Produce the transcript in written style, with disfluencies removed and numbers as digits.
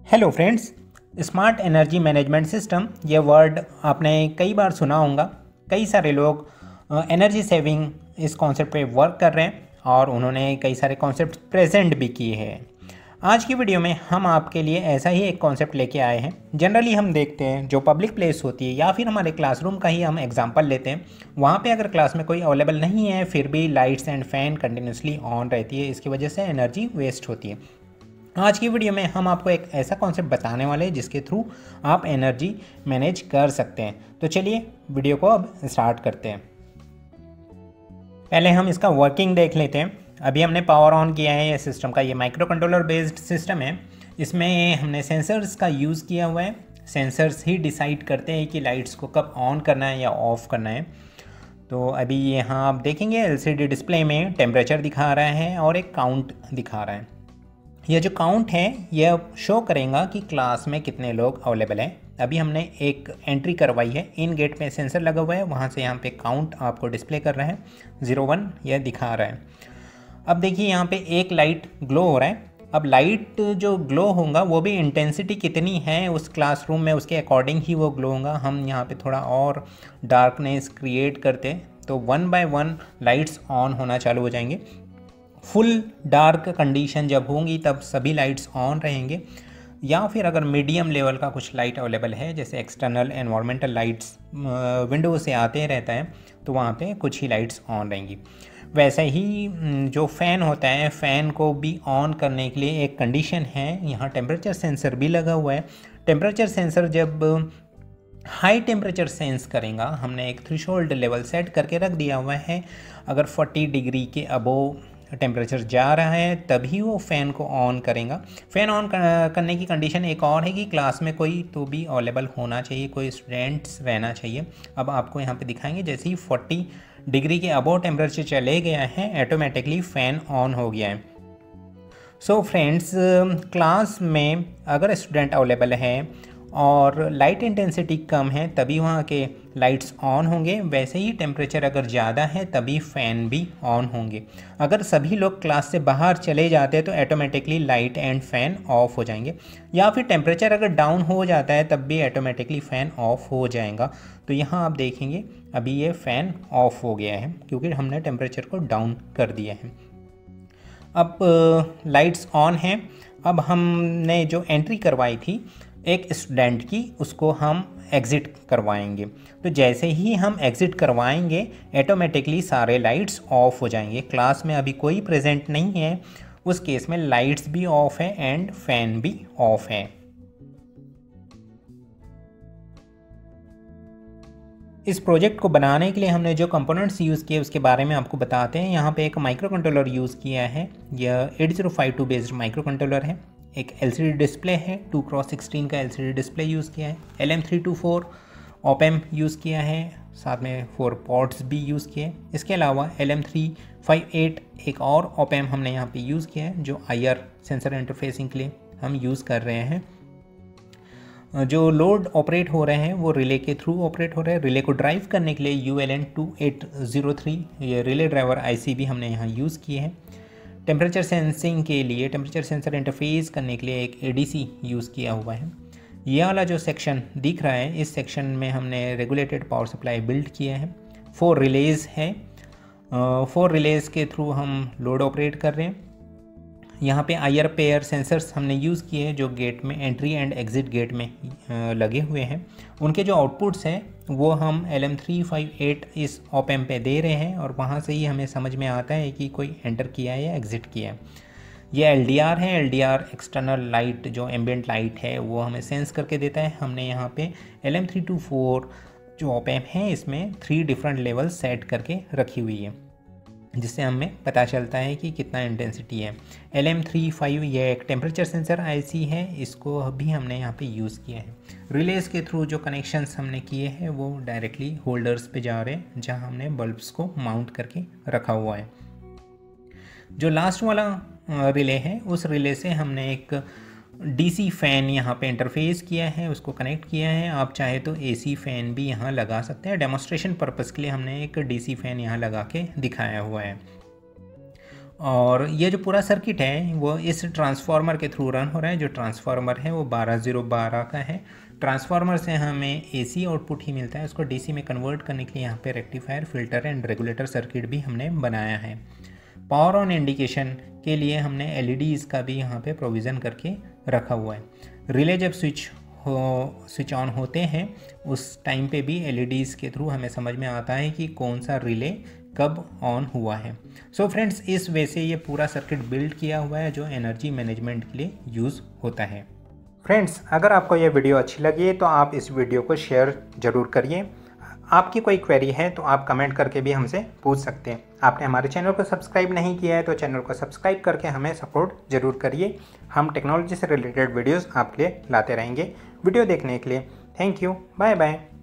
Hello friends, smart energy management system ये word आपने कई बार सुना होगा। कई सारे लोग एनर्जी सेविंग इस कॉन्सेप्ट पे वर्क कर रहे हैं और उन्होंने कई सारे कॉन्सेप्ट प्रेजेंट भी किए हैं। आज की वीडियो में हम आपके लिए ऐसा ही एक कॉन्सेप्ट लेके आए हैं। जनरली हम देखते हैं जो पब्लिक प्लेस होती है या फिर हमारे क्लासरूम का ही हम एग्जांपल लेते हैं, वहाँ पे अगर क्लास में कोई अवेलेबल नहीं है फिर भी lights and fan continuously on रहती है, इसकी वजह से एनर्जी वेस्ट होती है। आज की वीडियो में हम आपको एक ऐसा कॉन्सेप्ट बताने वाले हैं जिसके थ्रू आप एनर्जी मैनेज कर सकते हैं। तो चलिए वीडियो को अब स्टार्ट करते हैं। पहले हम इसका वर्किंग देख लेते हैं। अभी हमने पावर ऑन किया है ये सिस्टम का। ये माइक्रो कंट्रोलर बेस्ड सिस्टम है। इसमें हमने सेंसर्स का यूज़ किया हुआ है। सेंसर्स ही डिसाइड करते हैं कि लाइट्स को कब ऑन करना है या ऑफ़ करना है। तो अभी यहाँ आप देखेंगे एलसीडी डिस्प्ले में टेम्परेचर दिखा रहा है और एक काउंट दिखा रहा है। यह जो काउंट है यह शो करेगा कि क्लास में कितने लोग अवेलेबल हैं। अभी हमने एक एंट्री करवाई है, इन गेट पे सेंसर लगा हुआ है, वहाँ से यहाँ पे काउंट आपको डिस्प्ले कर रहा है 01 यह दिखा रहा है। अब देखिए यहाँ पे एक लाइट ग्लो हो रहा है। अब लाइट जो ग्लो होगा वो भी इंटेंसिटी कितनी है उस क्लासरूम में उसके अकॉर्डिंग ही वो ग्लो होगा। हम यहाँ पे थोड़ा और डार्कनेस क्रिएट करते तो 1 बाय 1 लाइट्स ऑन होना चालू हो जाएंगे। फुल डार्क कंडीशन जब होंगी तब सभी लाइट्स ऑन रहेंगे, या फिर अगर मीडियम लेवल का कुछ लाइट अवेलेबल है जैसे एक्सटर्नल एनवायरमेंटल लाइट्स विंडो से आते रहता है तो वहाँ पे कुछ ही लाइट्स ऑन रहेंगी। वैसे ही जो फ़ैन होता है, फ़ैन को भी ऑन करने के लिए एक कंडीशन है। यहाँ टेम्परेचर सेंसर भी लगा हुआ है। टेम्परेचर सेंसर जब हाई टेम्परेचर सेंस करेगा, हमने एक थ्रेशोल्ड लेवल सेट करके रख दिया हुआ है। अगर 40 डिग्री के अबोव टेम्परेचर जा रहा है तभी वो फ़ैन को ऑन करेगा। फ़ैन ऑन करने की कंडीशन एक और है कि क्लास में कोई तो भी अवेलेबल होना चाहिए, कोई स्टूडेंट्स रहना चाहिए। अब आपको यहाँ पे दिखाएंगे जैसे ही 40 डिग्री के अबोव टेम्परेचर चले गया है ऑटोमेटिकली फ़ैन ऑन हो गया है। सो फ्रेंड्स, क्लास में अगर स्टूडेंट अवेलेबल है और लाइट इंटेंसिटी कम है तभी वहाँ के लाइट्स ऑन होंगे। वैसे ही टेम्परेचर अगर ज़्यादा है तभी फ़ैन भी ऑन होंगे। अगर सभी लोग क्लास से बाहर चले जाते हैं तो automatically light and fan of हो जाएंगे, या फिर टेम्परेचर अगर डाउन हो जाता है तब भी ऑटोमेटिकली फ़ैन ऑफ हो जाएगा। तो यहाँ आप देखेंगे अभी ये फ़ैन ऑफ हो गया है क्योंकि हमने टेम्परेचर को डाउन कर दिया है। अब लाइट्स ऑन हैं। अब हमने जो एंट्री करवाई थी एक स्टूडेंट की, उसको हम एग्ज़िट करवाएंगे। तो जैसे ही हम एग्ज़िट करवाएंगे ऑटोमेटिकली सारे लाइट्स ऑफ हो जाएंगे। क्लास में अभी कोई प्रेजेंट नहीं है, उस केस में लाइट्स भी ऑफ है एंड फैन भी ऑफ है। इस प्रोजेक्ट को बनाने के लिए हमने जो कंपोनेंट्स यूज़ किए उसके बारे में आपको बताते हैं। यहाँ पे एक माइक्रो कंट्रोलर यूज़ किया है। यह 8052 बेस्ड माइक्रो कंट्रोलर है। एक एलसीडी डिस्प्ले है, 2x16 का एलसीडी डिस्प्ले यूज़ किया है। LM324 ऑप-एम्प यूज़ किया है, साथ में 4 पोर्ट्स भी यूज़ किए। इसके अलावा LM358 एक और ऑप-एम्प हमने यहाँ पे यूज़ किया है जो IR सेंसर इंटरफेसिंग के लिए हम यूज़ कर रहे हैं। जो लोड ऑपरेट हो रहे हैं वो रिले के थ्रू ऑपरेट हो रहे हैं। रिले को ड्राइव करने के लिए ULN2803 ये रिले ड्राइवर IC भी हमने यहाँ यूज़ किए हैं। टेम्परेचर सेंसिंग के लिए, टेम्परेचर सेंसर इंटरफेस करने के लिए एक ADC यूज़ किया हुआ है। ये वाला जो सेक्शन दिख रहा है इस सेक्शन में हमने रेगुलेटेड पावर सप्लाई बिल्ड किया है। 4 रिलेज़ है। 4 रिलेज़ के थ्रू हम लोड ऑपरेट कर रहे हैं। यहाँ पे IR पेयर सेंसर्स हमने यूज़ किए हैं जो गेट में एंट्री एंड एग्ज़िट गेट में लगे हुए हैं। उनके जो आउटपुट्स हैं वो हम LM358 इस ऑप-एम्प पे दे रहे हैं और वहाँ से ही हमें समझ में आता है कि कोई एंटर किया है या एग्ज़िट किया है। ये LDR है। LDR एक्सटर्नल लाइट जो एम्बिएंट लाइट है वो हमें सेंस करके देता है। हमने यहाँ पे LM324 जो ऑप-एम्प है इसमें 3 डिफरेंट लेवल सेट करके रखी हुई है जिससे हमें पता चलता है कि कितना इंटेंसिटी है। LM35 यह एक टेम्परेचर सेंसर IC है, इसको भी हमने यहाँ पे यूज़ किया है। रिलेज़ के थ्रू जो कनेक्शंस हमने किए हैं वो डायरेक्टली होल्डर्स पे जा रहे हैं जहाँ हमने बल्ब्स को माउंट करके रखा हुआ है। जो लास्ट वाला रिले है उस रिले से हमने एक DC फ़ैन यहाँ पे इंटरफेस किया है, उसको कनेक्ट किया है। आप चाहे तो AC फ़ैन भी यहाँ लगा सकते हैं। डेमोन्स्ट्रेशन पर्पज़ के लिए हमने एक DC फ़ैन यहाँ लगा के दिखाया हुआ है। और ये जो पूरा सर्किट है वो इस ट्रांसफार्मर के थ्रू रन हो रहा है। जो ट्रांसफार्मर है वो 12012 का है। ट्रांसफार्मर से हमें एसी आउटपुट ही मिलता है, उसको डीसी में कन्वर्ट करने के लिए यहाँ पे rectifier, filter and regulator circuit भी हमने बनाया है। पावर ऑन इंडिकेशन के लिए हमने एलईडीज़ का भी यहाँ पे प्रोविज़न करके रखा हुआ है। रिले जब स्विच ऑन होते हैं उस टाइम पे भी एलईडीज़ के थ्रू हमें समझ में आता है कि कौन सा रिले कब ऑन हुआ है। सो फ्रेंड्स, इस वे से ये पूरा सर्किट बिल्ड किया हुआ है जो एनर्जी मैनेजमेंट के लिए यूज़ होता है। फ्रेंड्स, अगर आपको ये वीडियो अच्छी लगी तो आप इस वीडियो को शेयर ज़रूर करिए। आपकी कोई क्वेरी है तो आप कमेंट करके भी हमसे पूछ सकते हैं। आपने हमारे चैनल को सब्सक्राइब नहीं किया है तो चैनल को सब्सक्राइब करके हमें सपोर्ट ज़रूर करिए। हम टेक्नोलॉजी से रिलेटेड वीडियोस आपके लिए लाते रहेंगे। वीडियो देखने के लिए थैंक यू, बाय बाय।